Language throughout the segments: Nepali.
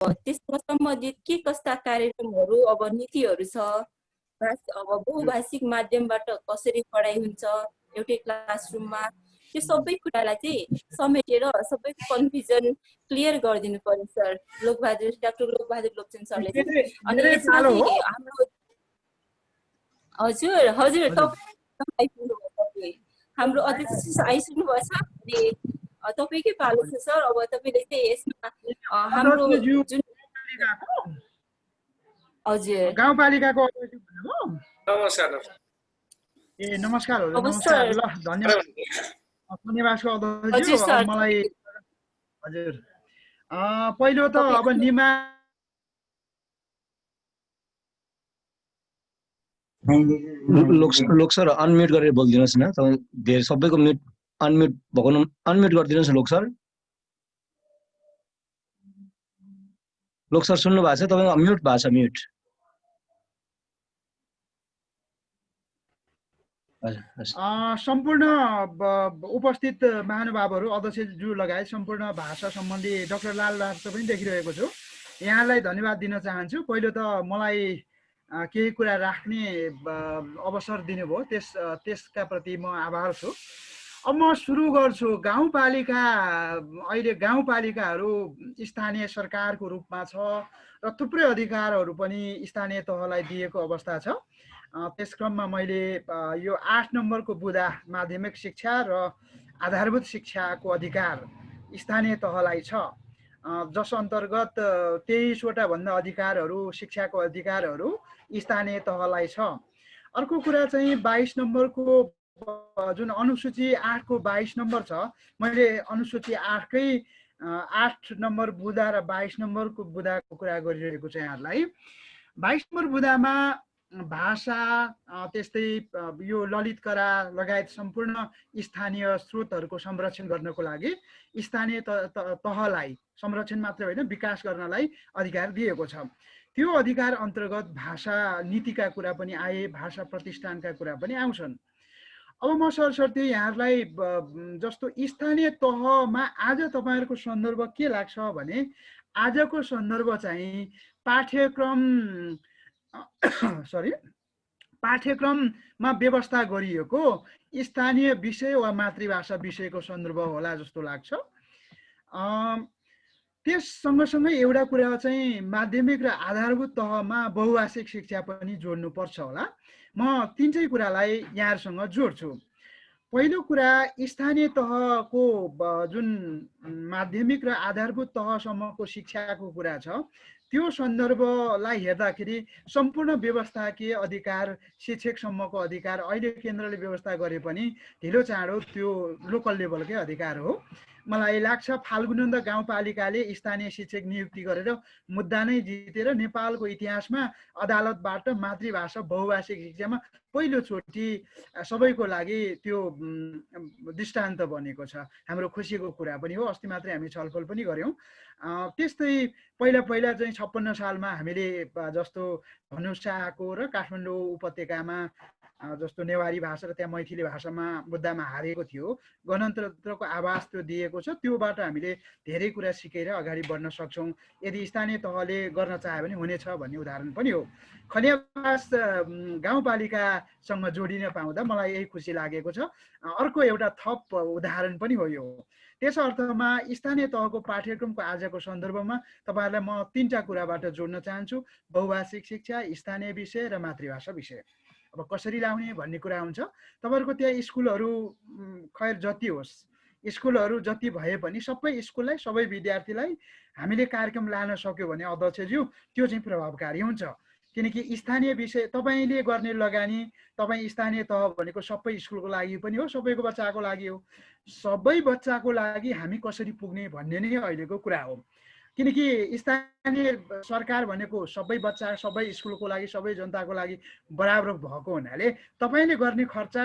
त्यसमा सम्बन्धित के कस्ता कार्यक्रमहरू अब नीतिहरू छ, अब बहुभाषिक माध्यमबाट कसरी पढाइ हुन्छ एउटै क्लासरुममा, त्यो सबै कुरालाई चाहिँ समेटेर सबैको कन्फ्युजन क्लियर गरिदिनु पर्यो सर। डाक्टर लोकबहादुर लोप्चन सरले चाहिँ। अनि यसमा चाहिँ हाम्रो हजुर हजुर तपाईँ हाम्रो अध्यक्ष आइसक्नु भएको छ। अनि तपाईँकै पालो छ सर। अब तपाईँले चाहिँ यसमा हाम्रो जुन हजुर गाउँपालिकाको अध्यक्ष भन्नुभयो। नमस्कार। ए नमस्कार हजुर, नमस्कार। ल धन्यवाद धन्यवादको अध्यक्ष। मलाई हजुर पहिलो त अब निमा लोक सर अनम्युट गरेर बोलिदिनुहोस् न। तपाईँ धेरै सबैको म्युट अनम्युट भएको अनम्युट गरिदिनुहोस् न लोक सर। लोक सर सुन्नु भएको छ? तपाईँको म्युट भएको छ, म्युट। सम्पूर्ण उपस्थित महानुभावहरू अध्यक्षज्यू लगायत सम्पूर्ण भाषा सम्बन्धी डाक्टर लाल राष्ट्र पनि देखिरहेको छु। यहाँलाई धन्यवाद दिन चाहन्छु। पहिलो त मलाई केही कुरा राख्ने अवसर दिनुभयो, त्यसका प्रति म आभार छु। अब म सुरु गर्छु। गाउँपालिका अहिले गाउँपालिकाहरू स्थानीय सरकारको रूपमा छ र थुप्रै अधिकारहरू पनि स्थानीय तहलाई दिएको अवस्था छ। त्यस क्रममा मैले यो 8 नम्बरको बुँदा माध्यमिक शिक्षा र आधारभूत शिक्षाको अधिकार स्थानीय तहलाई छ, जस अन्तर्गत 23वटा भन्दा अधिकारहरू शिक्षाको अधिकारहरू स्थानीय तहलाई छ। अर्को कुरा चाहिँ 22 नम्बरको जुन अनुसूची 8 को 22 नम्बर छ, मैले अनुसूची 8 नम्बर बुँदा र 22 नम्बरको बुँदाको कुरा गरिरहेको छु यहाँहरूलाई। 22 नम्बर बुँदामा भाषा त्यस्तै यो ललित कला लगायत सम्पूर्ण स्थानीय स्रोतहरूको संरक्षण गर्नको लागि स्थानीय तहलाई संरक्षण मात्र होइन विकास गर्नलाई अधिकार दिएको छ। त्यो अधिकार अन्तर्गत भाषा नीतिका कुरा पनि आए, भाषा प्रतिष्ठानका कुरा पनि आउँछन्। अब म सरसर्ती यहाँहरूलाई जस्तो स्थानीय तहमा आज तपाईँहरूको सन्दर्भ के लाग्छ भने आजको सन्दर्भ चाहिँ पाठ्यक्रममा व्यवस्था गरिएको स्थानीय विषय वा मातृभाषा विषयको सन्दर्भ होला जस्तो लाग्छ। त्यस सँगसँगै एउटा कुरा चाहिँ माध्यमिक र आधारभूत तहमा बहुभाषिक शिक्षा पनि जोड्नुपर्छ होला। म तीन कुरालाई यहाँहरूसँग जोड्छु। पहिलो कुरा स्थानीय तहको जुन माध्यमिक र आधारभूत तहसम्मको शिक्षाको कुरा छ, त्यो सन्दर्भलाई हेर्दाखेरि सम्पूर्ण व्यवस्थाकीय अधिकार शिक्षकसम्मको अधिकार अहिले केन्द्रले व्यवस्था गरे पनि ढिलो चाँडो त्यो लोकल लेभलकै अधिकार हो। मलाई लाग्छ फाल्गुनन्द गाउँपालिकाले स्थानीय शिक्षक नियुक्ति गरेर मुद्दा नै जितेर नेपालको इतिहासमा अदालतबाट मातृभाषा बहुभाषिक शिक्षामा पहिलोचोटि सबैको लागि त्यो दृष्टान्त बनेको छ। हाम्रो खुसीको कुरा पनि हो। अस्ति मात्रै हामी छलफल पनि गऱ्यौँ। त्यस्तै पहिला चाहिँ 56 सालमा हामीले जस्तो धनुषाको र काठमाडौँ उपत्यकामा जस्तो नेवारी भाषा र त्यहाँ मैथिली भाषामा मुद्दामा हारेको थियो, गणतन्त्रको आवाज त्यो दिएको छ। त्योबाट हामीले धेरै कुरा सिकेर अगाडि बढ्न सक्छौँ यदि स्थानीय तहले गर्न चाह्यो भने हुनेछ भन्ने उदाहरण पनि हो। खनियावास गाउँपालिकासँग जोडिन पाउँदा मलाई यही खुसी लागेको छ। अर्को एउटा थप उदाहरण पनि हो यो। त्यस अर्थमा स्थानीय तहको पाठ्यक्रमको आजको सन्दर्भमा तपाईँहरूलाई म 3टा कुराबाट जोड्न चाहन्छु। बहुभाषिक शिक्षा, स्थानीय विषय र मातृभाषा विषय। अब कसरी लाउने भन्ने कुरा हुन्छ। तपाईँहरूको त्यहाँ स्कुलहरू खैर जति होस्, स्कुलहरू जति भए पनि सबै स्कुललाई सबै विद्यार्थीलाई हामीले कार्यक्रम लान सक्यो भने अध्यक्षज्यू त्यो चाहिँ प्रभावकारी हुन्छ। किनकि स्थानीय विषय तपाईँले गर्ने लगानी तपाईँ स्थानीय तह भनेको सबै स्कुलको लागि पनि हो, सबैको बच्चाको लागि हो। सबै बच्चाको लागि हामी कसरी पुग्ने भन्ने नै अहिलेको कुरा हो। किनकि स्थानीय सरकार भनेको सबै बच्चा सबै स्कुलको लागि सबै जनताको लागि बराबर भएको हुनाले तपाईँले गर्ने खर्च,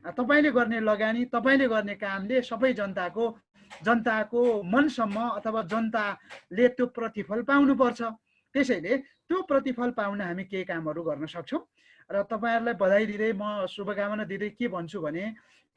तपाईँले गर्ने लगानी, तपाईँले गर्ने कामले सबै जनताको मनसम्म अथवा जनताले त्यो प्रतिफल पाउनुपर्छ। त्यसैले त्यो प्रतिफल पाउन हामी केही कामहरू गर्न सक्छौँ र तपाईँहरूलाई बधाई दिँदै म शुभकामना दिँदै के भन्छु भने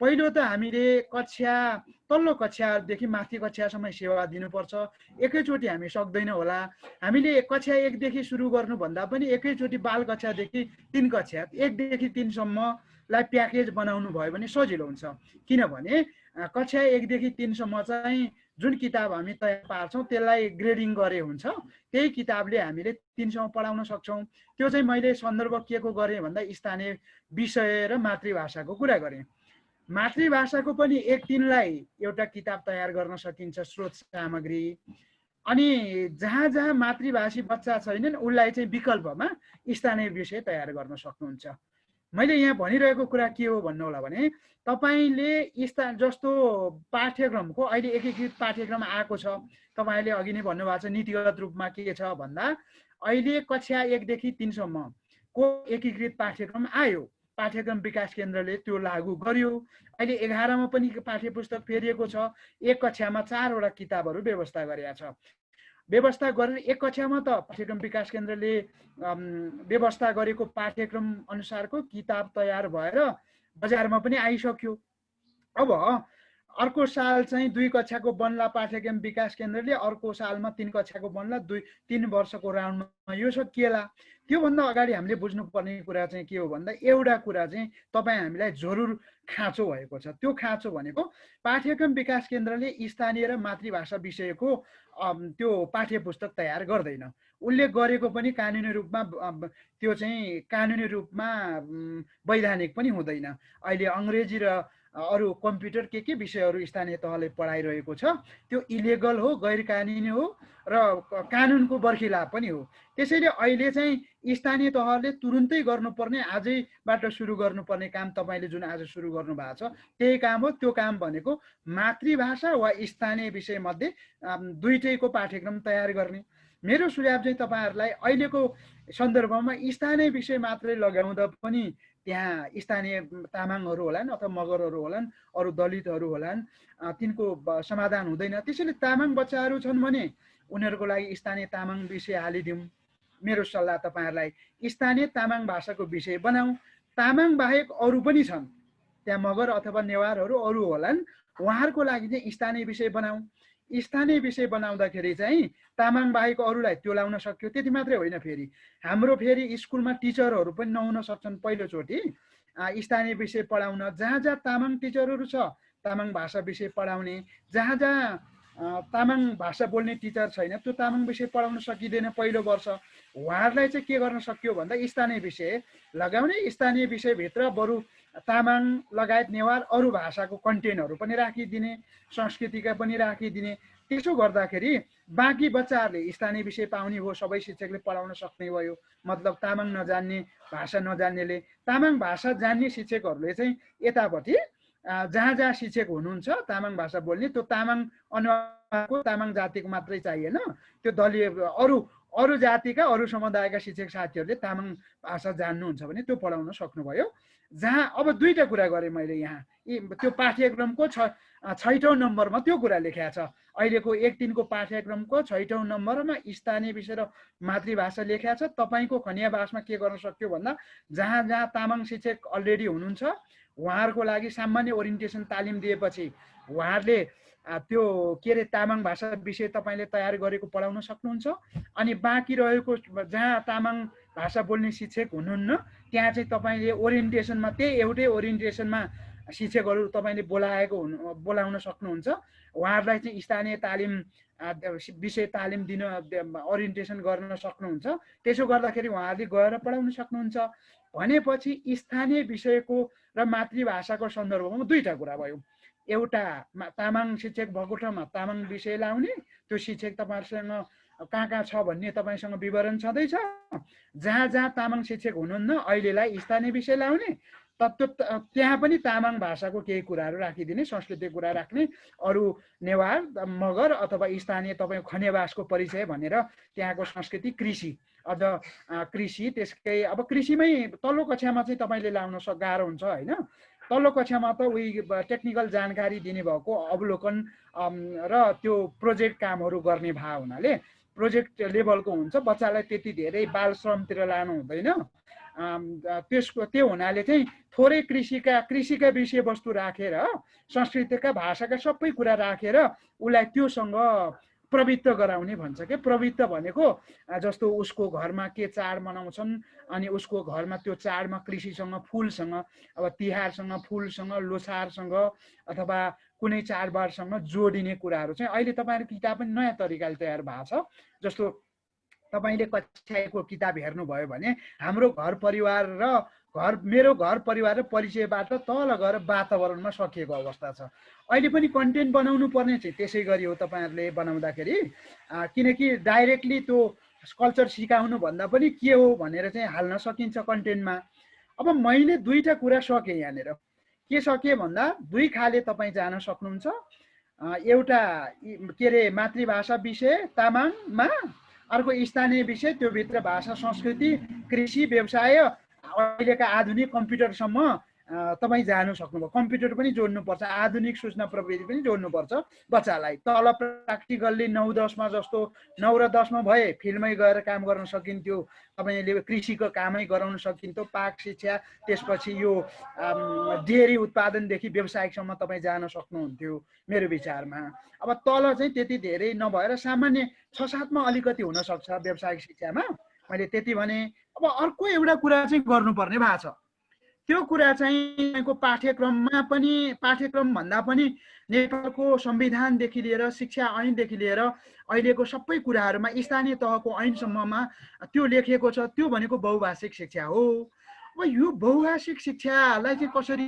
पहिलो त हामीले तल्लो कक्षादेखि माथि कक्षासम्म सेवा दिनुपर्छ। एकैचोटि हामी सक्दैन होला। हामीले कक्षा 1 देखि सुरु गर्नुभन्दा पनि एकैचोटि बाल कक्षादेखि 3 कक्षा 1 देखि 3 सम्मलाई प्याकेज बनाउनु भयो भने सजिलो हुन्छ। किनभने कक्षा 1 देखि 3 सम्म चाहिँ जुन किताब हामी तयार पार्छौँ त्यसलाई ग्रेडिङ गरे हुन्छ। त्यही किताबले हामीले 3 सम्म पढाउन सक्छौँ। त्यो चाहिँ मैले सन्दर्भ के को गरेँ भन्दा स्थानीय विषय र मातृभाषाको कुरा गरेँ। मातृभाषाको पनि 1-3लाई एउटा किताब तयार गर्न सकिन्छ, स्रोत सामग्री। अनि जहाँ जहाँ मातृभाषी बच्चा छैनन् उसलाई चाहिँ विकल्पमा स्थानीय विषय तयार गर्न सक्नुहुन्छ। मैले यहाँ भनिरहेको कुरा के हो भन्नु होला भने तपाईँले जस्तो पाठ्यक्रमको अहिले एकीकृत पाठ्यक्रम आएको छ। तपाईँले अघि नै भन्नुभएको छ नीतिगत रूपमा के छ भन्दा अहिले कक्षा 1 देखि 3 सम्मको एकीकृत पाठ्यक्रम आयो। पाठ्यक्रम विकास केन्द्रले त्यो लागू गर्यो। अहिले 11 मा पनि पाठ्य पुस्तक फेरिएको छ। एक कक्षामा 4 वटा किताबहरू व्यवस्था गरेका छ। व्यवस्था गरेर एक कक्षामा त पाठ्यक्रम विकास केन्द्रले व्यवस्था गरेको पाठ्यक्रम अनुसारको किताब तयार भएर बजारमा पनि आइसक्यो। अब अर्को साल चाहिँ 2 कक्षाको बन्ला पाठ्यक्रम विकास केन्द्रले, अर्को सालमा 3 कक्षाको बन्ला 3 वर्षको राउन्डमा यो सकिएला। त्योभन्दा अगाडि हामीले बुझ्नुपर्ने कुरा चाहिँ के हो भन्दा एउटा कुरा चाहिँ तपाईँ हामीलाई जरुर खाँचो भएको छ। त्यो खाँचो भनेको पाठ्यक्रम विकास केन्द्रले स्थानीय र मातृभाषा विषयको त्यो पाठ्य पुस्तक तयार गर्दैन। उसले गरेको पनि कानुनी रूपमा त्यो चाहिँ कानुनी रूपमा वैधानिक पनि हुँदैन। अहिले अङ्ग्रेजी र अरू कम्प्युटर के विषयहरू स्थानीय तहले पढाइरहेको छ त्यो इलिगल हो, गैर कानुनी हो र कानुनको बर्खिलाफ पनि हो। त्यसैले अहिले चाहिँ स्थानीय तहले तुरुन्तै गर्नुपर्ने, आजैबाट सुरु गर्नुपर्ने काम तपाईँले जुन आज सुरु गर्नु भएको छ त्यही काम हो। त्यो काम भनेको मातृभाषा वा स्थानीय विषय मध्ये दुईटैको पाठ्यक्रम तयार गर्ने। मेरो सुझाव चाहिँ तपाईँहरूलाई अहिलेको सन्दर्भमा स्थानीय विषय मात्रै लगाउँदा पनि त्यहाँ स्थानीय तामाङहरू होलान् अथवा मगरहरू होलान्, अरू दलितहरू होलान्, तिनको समाधान हुँदैन। त्यसैले तामाङ बच्चाहरू छन् भने उनीहरूको लागि स्थानीय तामाङ विषय हालिदिउँ। मेरो सल्लाह तपाईँहरूलाई स्थानीय तामाङ भाषाको विषय बनाऊ। तामाङ बाहेक अरू पनि छन्, त्यहाँ मगर अथवा नेवारहरू अरू होलान्, उहाँहरूको लागि चाहिँ स्थानीय विषय बनाऊ। स्थानीय विषय बनाउँदाखेरि चाहिँ तामाङ बाहेक अरूलाई त्यो लाउन सक्यो। त्यति मात्रै होइन, फेरि हाम्रो स्कुलमा टिचरहरू पनि नहुन सक्छन्। पहिलोचोटि स्थानीय विषय पढाउन जहाँ जहाँ तामाङ टिचरहरू छ तामाङ भाषा विषय पढाउने, जहाँ जहाँ तामाङ भाषा बोल्ने टिचर छैन त्यो तामाङ विषय पढाउन सकिँदैन पहिलो वर्ष। उहाँहरूलाई चाहिँ के गर्न सक्यो भन्दा स्थानीय विषय लगाउने, स्थानीय विषयभित्र बरु तामाङ लगायत नेवार अरू भाषाको कन्टेन्टहरू पनि राखिदिने, संस्कृतिका पनि राखिदिने। त्यसो गर्दाखेरि बाँकी बच्चाहरूले स्थानीय विषय पाउने भयो, सबै शिक्षकले पढाउन सक्ने भयो। मतलब तामाङ नजान्ने, भाषा नजान्नेले, तामाङ भाषा जान्ने शिक्षकहरूले चाहिँ यतापट्टि जहाँ जहाँ शिक्षक हुनुहुन्छ तामाङ भाषा बोल्ने, त्यो तामाङ अनुहारको तामाङ जातिको मात्रै चाहिएन, त्यो दलीय अरू जातिका अरू समुदायका शिक्षक साथीहरूले तामाङ भाषा जान्नुहुन्छ भने त्यो पढाउन सक्नुभयो। जहाँ अब दुईटा कुरा गरेँ मैले यहाँ, त्यो पाठ्यक्रमको 6औं नम्बरमा त्यो कुरा लेखेको छ। अहिलेको 1-3 को पाठ्यक्रमको 6औं नम्बरमा स्थानीय विषय र मातृभाषा लेखेको छ। तपाईँको खनिया भाषामा के गर्न सक्यो भन्दा जहाँ जहाँ तामाङ शिक्षक अलरेडी हुनुहुन्छ उहाँहरूको लागि सामान्य ओरिएन्टेसन तालिम दिएपछि उहाँहरूले त्यो के अरे तामाङ भाषा विषय तपाईँले तयार गरेको पढाउन सक्नुहुन्छ। अनि बाँकी रहेको जहाँ तामाङ भाषा बोल्ने शिक्षक हुनुहुन्न त्यहाँ चाहिँ तपाईँले ओरिएन्टेसनमा त्यही एउटै ओरिएन्टेसनमा शिक्षकहरू तपाईँले बोलाउन सक्नुहुन्छ। उहाँहरूलाई चाहिँ स्थानीय तालिम विषय तालिम दिन ओरिएन्टेसन गर्न सक्नुहुन्छ। त्यसो गर्दाखेरि उहाँहरूले गएर पढाउन सक्नुहुन्छ। भनेपछि स्थानीय विषयको र मातृभाषाको सन्दर्भमा दुईटा कुरा भयो। एउटा तामाङ शिक्षक भएको ठाउँमा तामाङ विषय लाउने, त्यो शिक्षक तपाईँहरूसँग कहाँ छ भन्ने तपाईँसँग विवरण छँदैछ। जहाँ जहाँ तामाङ शिक्षक हुनुहुन्न अहिलेलाई स्थानीय विषय लाउने, त्यहाँ पनि तामाङ भाषाको केही कुराहरू राखिदिने, संस्कृतिक कुरा राख्ने, अरू नेवार मगर अथवा स्थानीय तपाईँ खनेवासको परिचय भनेर त्यहाँको संस्कृति, कृषि अझ कृषि त्यसकै अब कृषिमै तल्लो कक्षामा चाहिँ तपाईँले लाउन गाह्रो हुन्छ होइन। तल्लो कक्षामा त उही टेक्निकल जानकारी दिने भएको अवलोकन र त्यो प्रोजेक्ट कामहरू गर्ने भए हुनाले प्रोजेक्ट लेभलको हुन्छ, बच्चालाई त्यति धेरै बाल श्रमतिर लानु हुँदैन। त्यो हुनाले चाहिँ थोरै कृषिका विषयवस्तु राखेर, संस्कृतिका भाषाका सबै कुरा राखेर उसलाई त्योसँग प्रवृत्त गराउने भन्छ के। प्रवृत्त भनेको जस्तो उसको घरमा के चाड मनाउँछन् अनि उसको घरमा त्यो चाडमा कृषिसँग, फुलसँग, अब तिहारसँग, फुलसँग, लोसारसँग अथवा कुनै चाडबाडसँग जोडिने कुराहरू चाहिँ अहिले तपाईँहरूको किताब पनि नयाँ तरिकाले तयार भएको छ। जस्तो तपाईँले कक्षा 1 को किताब हेर्नुभयो भने हाम्रो घर परिवार र मेरो घर परिवार र परिचयबाट तल गएर वातावरणमा सकिएको अवस्था छ। अहिले पनि कन्टेन्ट बनाउनु पर्ने चाहिँ त्यसै गरी हो तपाईँहरूले बनाउँदाखेरि, किनकि डाइरेक्टली त्यो कल्चर सिकाउनु भन्दा पनि के हो भनेर चाहिँ हाल्न सकिन्छ कन्टेन्टमा। अब मैले 2टा कुरा सकेँ यहाँनिर। के सकेँ भन्दा 2 खाले तपाईँ जान सक्नुहुन्छ। एउटा के अरे मातृभाषा विषय तामाङमा, अर्को स्थानीय विषय, त्योभित्र भाषा, संस्कृति, कृषि, व्यवसाय, अहिलेका आधुनिक कम्प्युटरसम्म तपाईँ जानु सक्नुभयो। कम्प्युटर पनि जोड्नुपर्छ, आधुनिक सूचना प्रविधि पनि जोड्नुपर्छ बच्चालाई। तल प्र्याक्टिकल्ली 9-10मा जस्तो 9 र 10मा भए फिल्डमै गएर काम गर्न सकिन्थ्यो, तपाईँले कृषिको कामै गराउन सकिन्थ्यो, पाक शिक्षा, त्यसपछि यो डेयरी उत्पादनदेखि व्यवसायिकसम्म तपाईँ जान सक्नुहुन्थ्यो मेरो विचारमा। अब तल चाहिँ त्यति धेरै नभएर सामान्य 6-7मा अलिकति हुनसक्छ व्यवसायिक शिक्षामा, मैले त्यति भने। अब अर्को एउटा कुरा चाहिँ गर्नुपर्ने भएको छ। त्यो कुरा चाहिँ पाठ्यक्रममा पनि, पाठ्यक्रम भन्दा पनि नेपालको संविधानदेखि लिएर, शिक्षा ऐनदेखि लिएर अहिलेको सबै कुराहरूमा, स्थानीय तहको ऐनसम्ममा त्यो लेखिएको छ। त्यो भनेको बहुभाषिक शिक्षा हो। अब यो बहुभाषिक शिक्षालाई चाहिँ कसरी